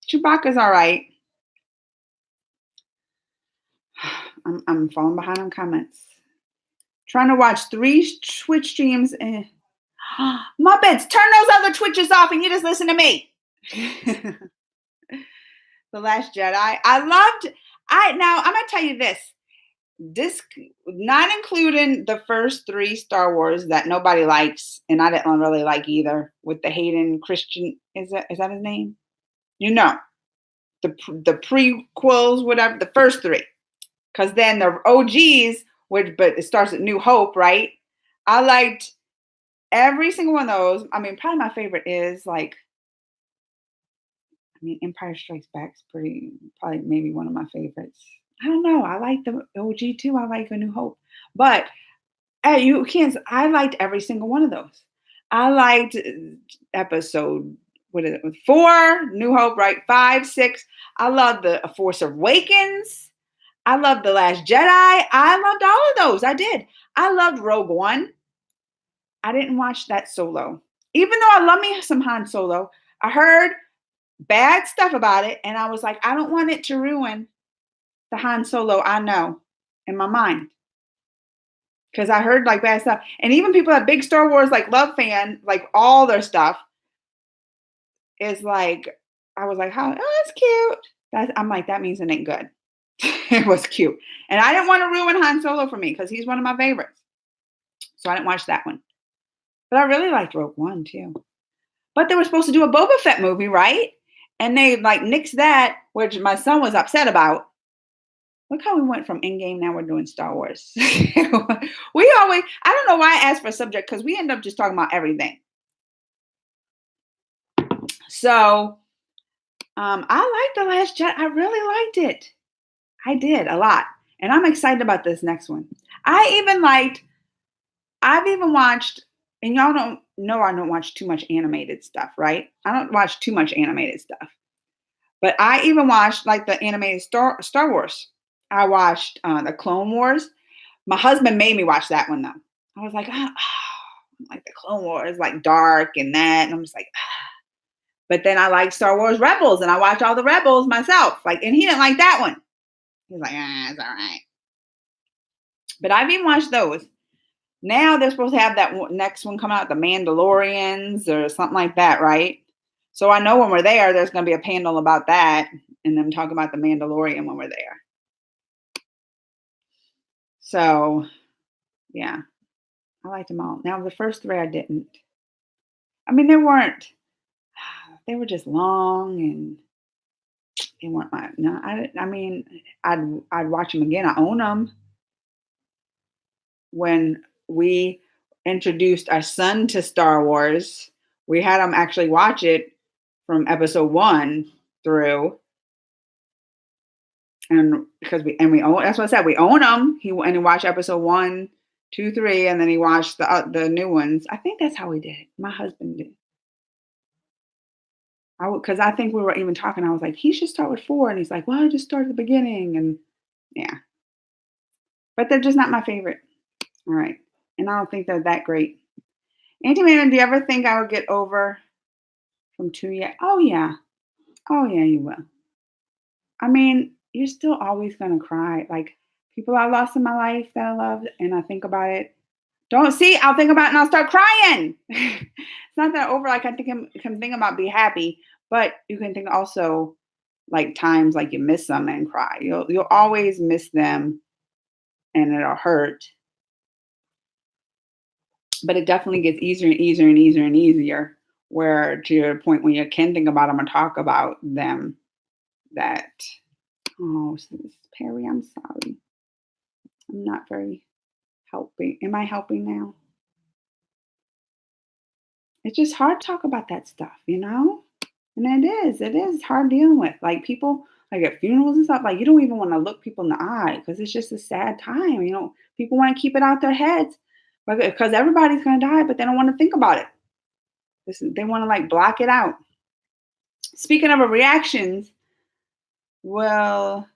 Chewbacca's all right. I'm falling behind on comments. Trying to watch 3 Twitch streams and Muppets, turn those other Twitches off and you just listen to me. The Last Jedi. Now I'm gonna tell you this. This not including the first 3 Star Wars that nobody likes, and I didn't really like either, with the Hayden Christian, is that his name? The prequels, whatever, the first 3. Because then the OGs, but it starts at New Hope, right? I liked every single one of those. I mean, probably my favorite is Empire Strikes Back's probably maybe one of my favorites. I don't know. I like the OG too. I like A New Hope. But I liked every single one of those. I liked episode, 4, New Hope, right? 5, 6. I love the Force Awakens. I loved The Last Jedi. I loved all of those. I did. I loved Rogue One. I didn't watch that Solo. Even though I love me some Han Solo, I heard bad stuff about it. And I was like, I don't want it to ruin the Han Solo I know in my mind. Because I heard like bad stuff. And even people that big Star Wars like love fan, like all their stuff is like, I was like, oh, that's cute. I'm like, that means it ain't good. It was cute. And I didn't want to ruin Han Solo for me because he's one of my favorites. So I didn't watch that one. But I really liked Rogue One too. But they were supposed to do a Boba Fett movie, right? And they like nixed that, which my son was upset about. Look how we went from Endgame, now we're doing Star Wars. I don't know why I asked for a subject, because we end up just talking about everything. So I liked The Last Jedi. I really liked it. I did a lot. And I'm excited about this next one. I've even watched, and y'all don't know I don't watch too much animated stuff, right? I don't watch too much animated stuff. But I even watched like the animated Star Wars. I watched the Clone Wars. My husband made me watch that one though. I was like, like the Clone Wars, like dark and that. And I'm just like, But then I like Star Wars Rebels, and I watched all the Rebels myself. Like, and he didn't like that one. He's like, it's all right. But I've even watched those. Now they're supposed to have that next one come out, The Mandalorians or something like that, right? So I know when we're there, there's going to be a panel about that and them talking about The Mandalorian when we're there. So, yeah, I liked them all. Now, the first 3 I didn't. I mean, they were just long and they weren't my, no, I mean, I'd watch them again. I own them. When we introduced our son to Star Wars, we had him actually watch it from episode 1 through. And because we own, that's what I said, we own them. He watched episode 1, 2, 3, and then he watched the new ones. I think that's how we did it. My husband did. Because I think we were even talking. I was like, he should start with 4, and he's like, well, I just started at the beginning, and yeah. But they're just not my favorite. All right, and I don't think they're that great. Auntie Manon, do you ever think I would get over from 2 yet? Oh yeah, you will. I mean, you're still always gonna cry. Like people I lost in my life that I loved, and I think about it. I'll think about it and I'll start crying. It's not that over. Like I can think about be happy, but you can think also like times like you miss them and cry. You'll always miss them, and it'll hurt. But it definitely gets easier and easier and easier and easier. Where to your point when you can think about them or talk about them, that Perry, I'm sorry, I'm not very helping. Am I helping now? It's just hard to talk about that stuff, and it is hard dealing with like people like at funerals and stuff. Like you don't even want to look people in the eye because it's just a sad time. People want to keep it out their heads, because everybody's gonna die, but they don't want to think about it. They want to like block it out. Speaking of reactions, will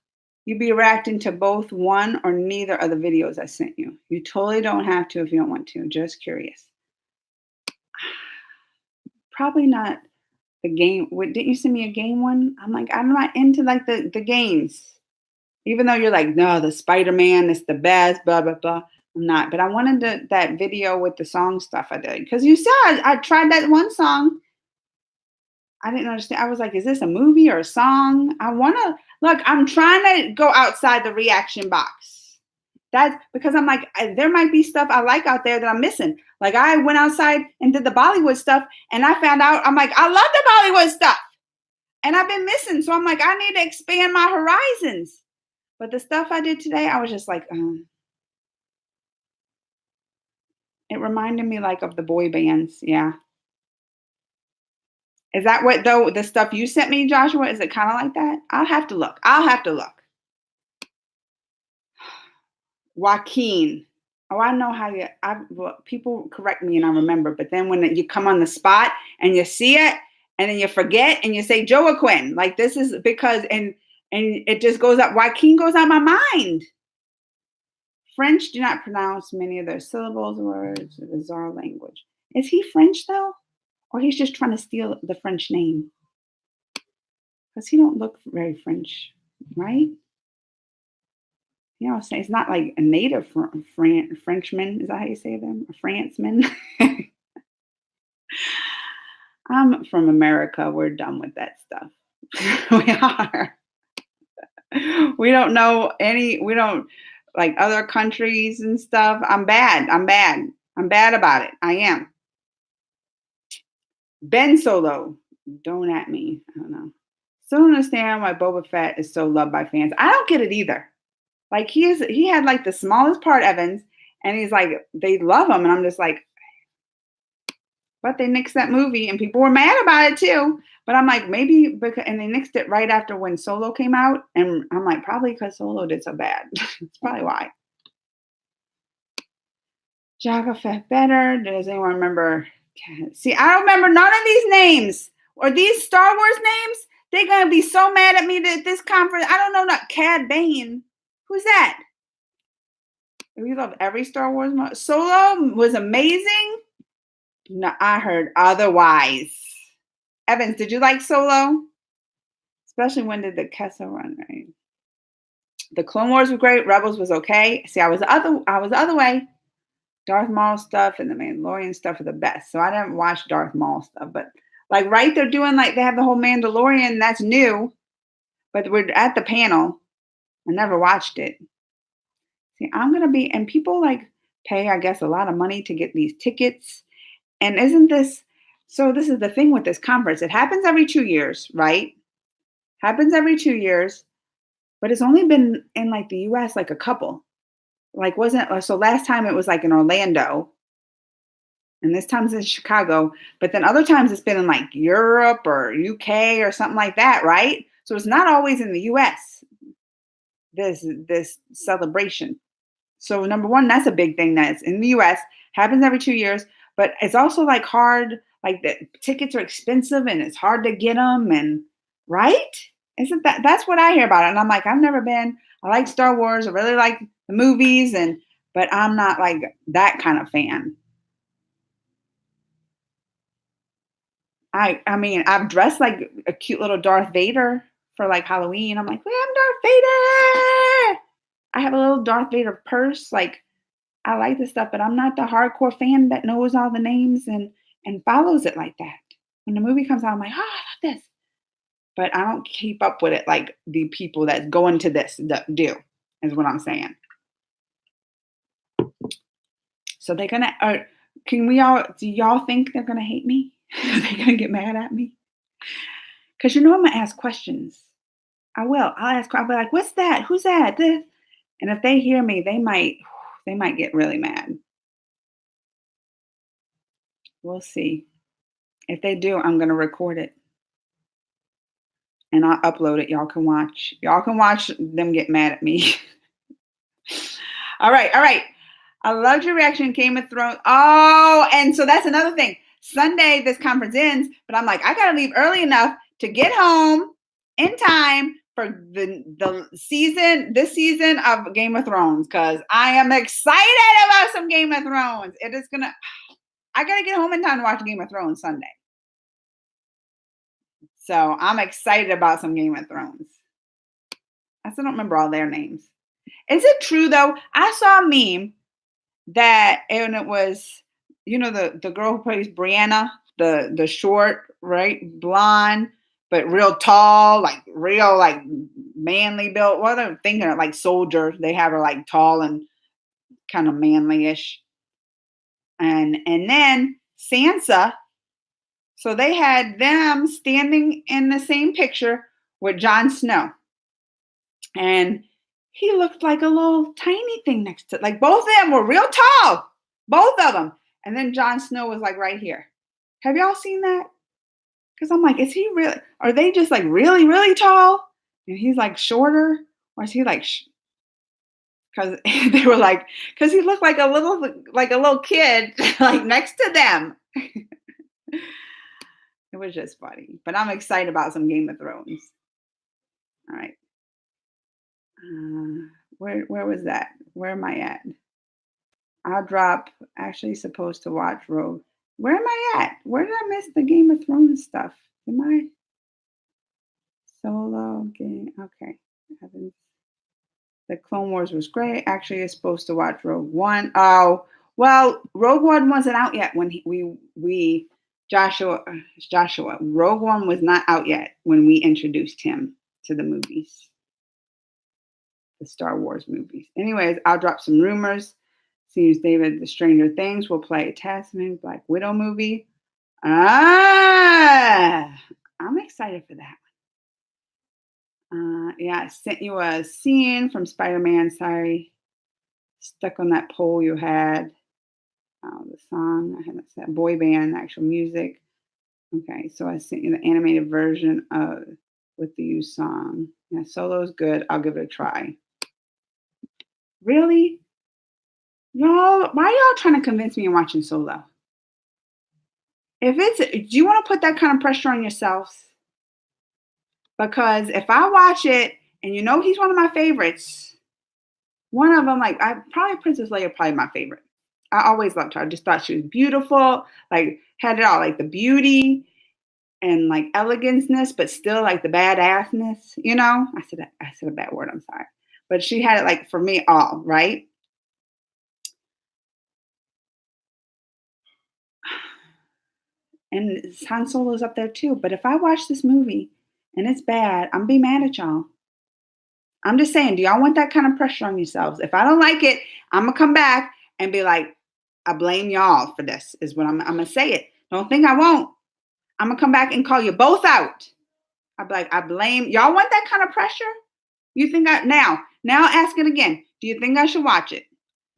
you be reacting to both one or neither of the videos I sent you? You totally don't have to if you don't want to. Just curious. Probably not the game. Didn't you send me a game one? I'm like, I'm not into like the games. Even though you're like, no, the Spider-Man is the best, blah, blah, blah. I'm not. But I wanted that video with the song stuff I did. Because you saw I tried that one song. I didn't understand. I was like, is this a movie or a song? I'm trying to go outside the reaction box. That's because I'm like, there might be stuff I like out there that I'm missing. Like I went outside and did the Bollywood stuff and I found out, I'm like, I love the Bollywood stuff and I've been missing. So I'm like, I need to expand my horizons. But the stuff I did today, I was just like, it reminded me like of the boy bands. Yeah. Is that what though the stuff you sent me, Joshua? Is it kind of like that? I'll have to look. Joaquin. Oh, I know how people correct me and I remember, but then when you come on the spot and you see it and then you forget and you say Joaquin, like this is because, and it just goes up. Joaquin goes out my mind. French do not pronounce many of their syllables or words, a bizarre language. Is he French though? Or he's just trying to steal the French name? Because he don't look very French, right? It's not like a native Frenchman. Is that how you say them? A Franceman? I'm from America. We're done with that stuff. We are. We don't know we don't like other countries and stuff. I'm bad about it. I am. Ben Solo. Don't at me. I don't know. Still don't understand why Boba Fett is so loved by fans. I don't get it either. Like he had like the smallest part, Evans, and he's like, they love him. And I'm just like, but they nixed that movie and people were mad about it too. But I'm like, maybe because, and they nixed it right after when Solo came out. And I'm like, probably because Solo did so bad. That's probably why. Jabba Fett better. Does anyone remember? See, I don't remember none of these names or these Star Wars names. They're going to be so mad at me at this conference. I don't know, not Cad Bane. Who's that? We love every Star Wars movie. Solo was amazing. No, I heard otherwise. Evans, did you like Solo? Especially when did the Kessel run, right? The Clone Wars was great. Rebels was okay. See, I was the other way. Darth Maul stuff and the Mandalorian stuff are the best. So I didn't watch Darth Maul stuff, but like right, they're doing like they have the whole Mandalorian that's new, but we're at the panel. I never watched it. See, I'm gonna be and people like pay, I guess, a lot of money to get these tickets. And isn't this so? This is the thing with this conference. It happens every 2 years, right? Happens every 2 years, but it's only been in like the US like a couple. Like wasn't so last time it was like in Orlando and this time it's in Chicago, but then other times it's been in like Europe or UK or something like that, right? So it's not always in the US, this celebration. So number one, that's a big thing that's in the US, happens every 2 years, but it's also like hard, like the tickets are expensive and it's hard to get them and right? Isn't that's what I hear about it. And I'm like, I've never been. I like Star Wars. I really like the movies but I'm not like that kind of fan. I mean, I've dressed like a cute little Darth Vader for like Halloween. I'm like, I'm Darth Vader. I have a little Darth Vader purse. Like, I like this stuff, but I'm not the hardcore fan that knows all the names and follows it like that. When the movie comes out, I'm like, oh, I love this. But I don't keep up with it like the people that go into this do, is what I'm saying. So they're gonna do y'all think they're gonna hate me? Are they gonna get mad at me? Because I'm gonna ask questions. I will. I'll be like, what's that? Who's that? This. And if they hear me, they might get really mad. We'll see. If they do, I'm gonna record it. And I'll upload it. Y'all can watch. Y'all can watch them get mad at me. All right. I loved your reaction, Game of Thrones. Oh, and so that's another thing. Sunday, this conference ends, but I'm like, I gotta leave early enough to get home in time for this season of Game of Thrones, because I am excited about some Game of Thrones. I gotta get home in time to watch Game of Thrones Sunday. So I'm excited about some Game of Thrones. I still don't remember all their names. Is it true though? I saw a meme and it was, the girl who plays Brianna, the short, right, blonde, but real tall, like real like manly built. What are they thinking of? Like soldier. They have her like tall and kind of manly-ish. And then Sansa. So they had them standing in the same picture with Jon Snow. And he looked like a little tiny thing next to, like both of them were real tall, both of them. And then Jon Snow was like right here. Have y'all seen that? Because I'm like, is he really, are they just like really, really tall? And he's like shorter? Or is he like, because they were like, because he looked like a little kid, like next to them. It was just funny. But I'm excited about some Game of Thrones. All right. Where was that? Where am I at? I'll drop. Actually, supposed to watch Rogue. Where am I at? Where did I miss the Game of Thrones stuff? Am I solo game? Okay. The Clone Wars was great. Actually, you're supposed to watch Rogue One. Oh, well, Rogue One wasn't out yet when Joshua. Rogue One was not out yet when we introduced him to the movies. The Star Wars movies. Anyways, I'll drop some rumors. Seems David the Stranger Things will play Tasman Black Widow movie. I'm excited for that one. Yeah, I sent you a scene from Spider-Man. Sorry, stuck on that poll you had. The song I haven't said boy band actual music. Okay, so I sent you the animated version with the used song. Yeah, solo's good. I'll give it a try. Really? Y'all, why are y'all trying to convince me in watching Solo? Do you want to put that kind of pressure on yourselves? Because if I watch it, and he's one of my favorites, one of them, like, Princess Leia, probably my favorite. I always loved her. I just thought she was beautiful, like, had it all, like the beauty and like eleganceness, but still like the badassness, I said a bad word, I'm sorry. But she had it, like, for me, all, right? And Han Solo's up there too. But if I watch this movie and it's bad, I'm be mad at y'all. I'm just saying, do y'all want that kind of pressure on yourselves? If I don't like it, I'm going to come back and be like, I blame y'all for this, is what I'm going to say it. Don't think I won't. I'm going to come back and call you both out. I'll be like, I blame. Y'all want that kind of pressure? You think now ask it again. Do you think I should watch it?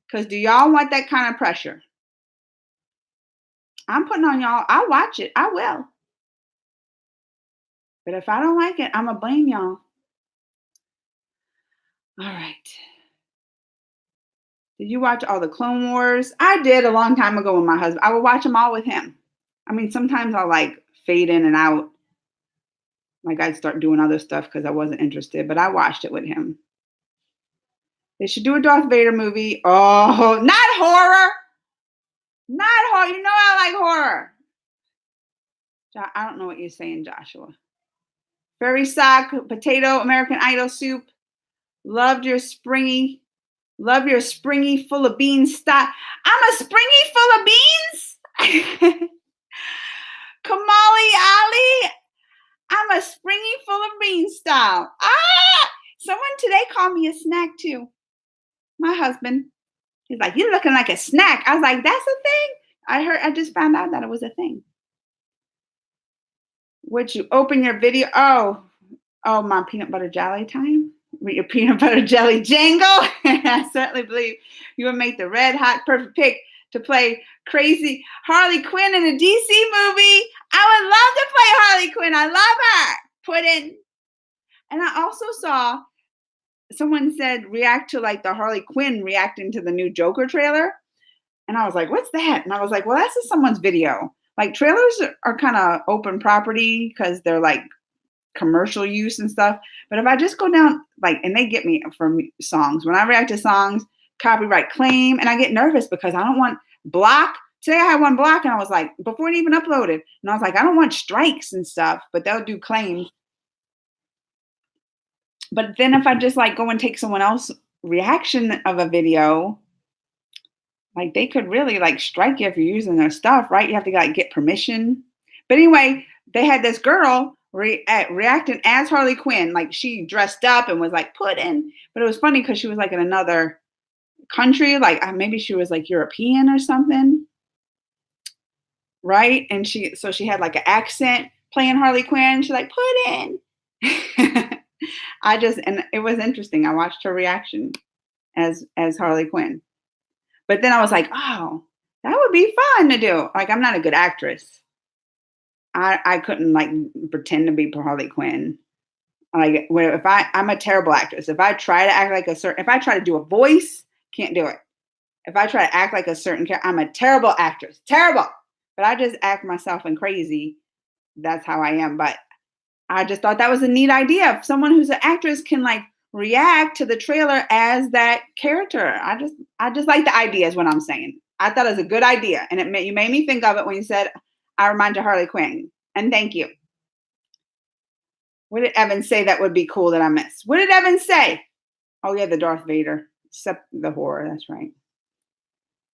Because do y'all want that kind of pressure? I'm putting on y'all. I'll watch it. I will. But if I don't like it, I'm going to blame y'all. All right. Did you watch all the Clone Wars? I did a long time ago with my husband. I would watch them all with him. I mean, sometimes I'll like fade in and out. Like I'd start doing other stuff because I wasn't interested, but I watched it with him. They should do a Darth Vader movie. Oh, not horror. Not horror. You know I like horror. I don't know what you're saying, Joshua. Furry sock, potato, American Idol soup. Love your springy full of beans style. I'm a springy full of beans? Kamali Ali, I'm a springy full of beans style. Someone today called me a snack too. My husband. He's like, you're looking like a snack. I was like, that's a thing? I just found out that it was a thing. Would you open your video? Oh, my peanut butter jelly time? With your peanut butter jelly jangle? I certainly believe you would make the red hot perfect pick to play crazy Harley Quinn in a DC movie. I would love to play Harley Quinn. I love her. And I also saw someone said react to like the Harley Quinn reacting to the new Joker trailer. And I was like, what's that? And I was like, well, that's just someone's video. Like trailers are kind of open property because they're like commercial use and stuff. But if I just go down, like, and they get me from songs, when I react to songs, copyright claim, and I get nervous because I don't want block. Today I had one block and I was like, before it even uploaded, and I was like, I don't want strikes and stuff, but they'll do claims. But then if I just like go and take someone else's reaction of a video, like they could really like strike you if you're using their stuff, right? You have to like get permission. But anyway, they had this girl reacting as Harley Quinn, like she dressed up and was like put in. But it was funny because she was like in another country, like maybe she was like European or something, right? And she had like an accent playing Harley Quinn. She's like put in. And it was interesting. I watched her reaction as Harley Quinn. But then I was like, oh, that would be fun to do. Like, I'm not a good actress. I couldn't like pretend to be Harley Quinn. Like, I'm a terrible actress. If I try to act like if I try to do a voice, can't do it. If I try to act like a certain character, I'm a terrible actress. Terrible. But I just act myself and crazy. That's how I am. But I just thought that was a neat idea. If someone who's an actress can like react to the trailer as that character. I just like the idea is what I'm saying. I thought it was a good idea. And you made me think of it when you said, I remind you of Harley Quinn. And thank you. What did Evan say that would be cool that I missed? What did Evan say? Oh yeah, the Darth Vader. Except the horror, that's right.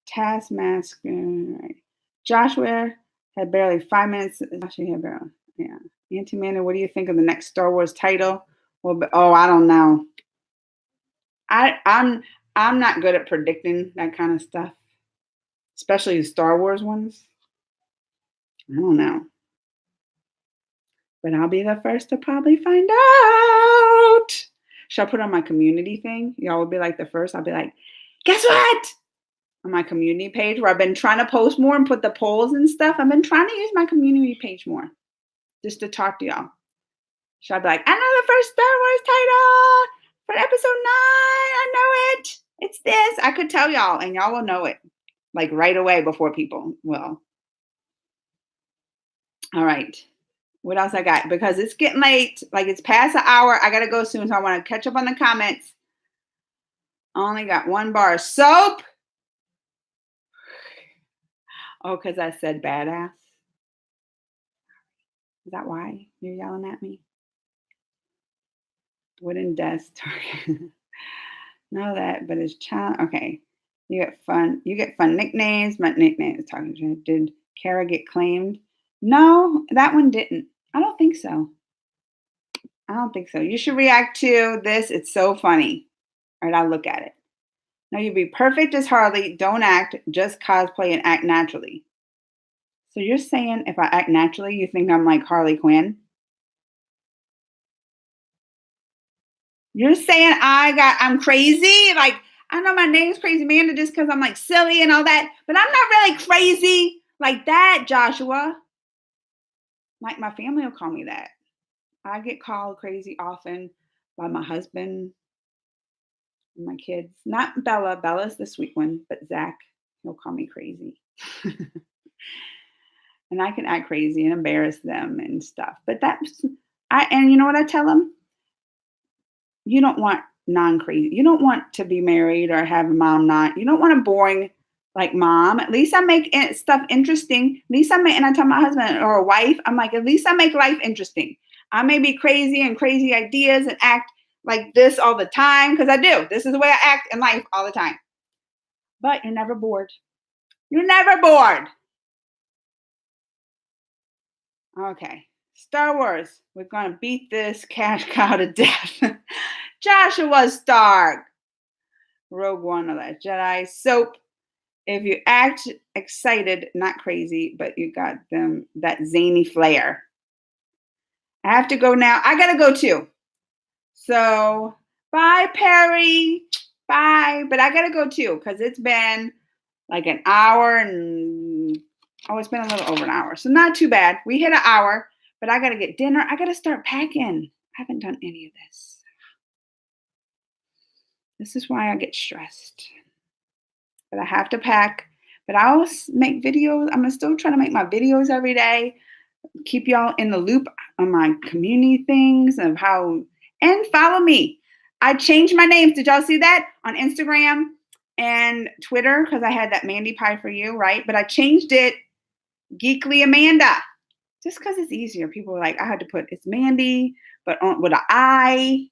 Taskmaster. Right. Joshua had barely 5 minutes. Yeah. Auntie Amanda, what do you think of the next Star Wars title? Well, I don't know. I'm not good at predicting that kind of stuff, especially the Star Wars ones. I don't know. But I'll be the first to probably find out. Should I put on my community thing? Y'all would be like the first. I'll be like, guess what? On my community page where I've been trying to post more and put the polls and stuff. I've been trying to use my community page more just to talk to y'all. Should I be like, I know the first Star Wars title for episode 9. I know it. It's this. I could tell y'all and y'all will know it like right away before people will. All right. What else I got? Because it's getting late. Like it's past an hour. I got to go soon. So I want to catch up on the comments. Only got 1 bar of soap. Oh, because I said badass. Is that why you're yelling at me? Wooden desk. Know that, but it's child. Okay. You get fun nicknames. My nickname is talking to you. Did Kara get claimed? No, that one didn't. I don't think so. I don't think so. You should react to this. It's so funny. All right, I'll look at it. Now you'd be perfect as Harley. Don't act, just cosplay and act naturally. So you're saying if I act naturally, you think I'm like Harley Quinn? You're saying I'm crazy? Like, I know my name's Crazy Amanda just because I'm like silly and all that, but I'm not really crazy like that, Joshua. Like my family will call me that. I get called crazy often by my husband and my kids. Not Bella. Bella's the sweet one, but Zach, he'll call me crazy. And I can act crazy and embarrass them and stuff. But and you know what I tell them? You don't want non-crazy. You don't want to be married or have a mom not. You don't want a boring like mom. At least I make stuff interesting. At least and I tell my husband or a wife, I'm like, at least I make life interesting. I may be crazy and crazy ideas and act like this all the time because I do. This is the way I act in life all the time. But you're never bored. You're never bored. Okay. Star Wars. We're going to beat this cash cow to death. Joshua Stark. Rogue One of that Jedi. Soap. If you act excited, not crazy, but you got that zany flair. I have to go now. I got to go too. So, bye, Perry. Bye. But I got to go too because it's been like an hour and, it's been a little over an hour. So, not too bad. We hit an hour, but I got to get dinner. I got to start packing. I haven't done any of this. This is why I get stressed. But I have to pack. But I always make videos. I'm still trying to make my videos every day. Keep y'all in the loop on my community things of how, and follow me. I changed my names. Did y'all see that on Instagram and Twitter? Because I had that Mandy Pie for you, right? But I changed it Geekly Amanda. Just because it's easier. People were like, I had to put it's Mandy, but with an I.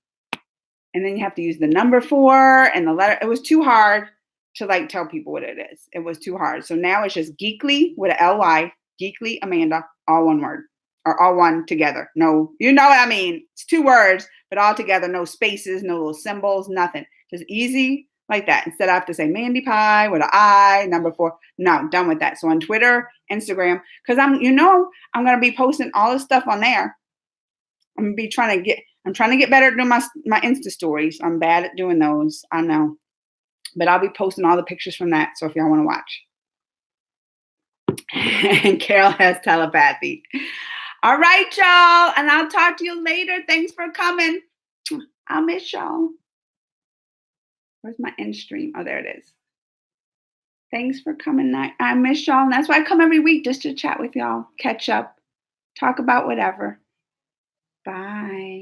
And then you have to use the number 4 and the letter. It was too hard to like tell people what it is. It was too hard. So now it's just Geekly with an L-Y, Geekly Amanda, all one word or all one together. No, you know what I mean? It's 2 words, but all together, no spaces, no little symbols, nothing. Just easy like that. Instead I have to say Mandy Pie with an I, number 4. No, done with that. So on Twitter, Instagram, because I'm going to be posting all this stuff on there. I'm trying to get better at doing my Insta stories. I'm bad at doing those. I know. But I'll be posting all the pictures from that. So if y'all want to watch. And Carol has telepathy. All right, y'all. And I'll talk to you later. Thanks for coming. I'll miss y'all. Where's my end stream? Oh, there it is. Thanks for coming. I miss y'all. And that's why I come every week just to chat with y'all, catch up, talk about whatever. Bye.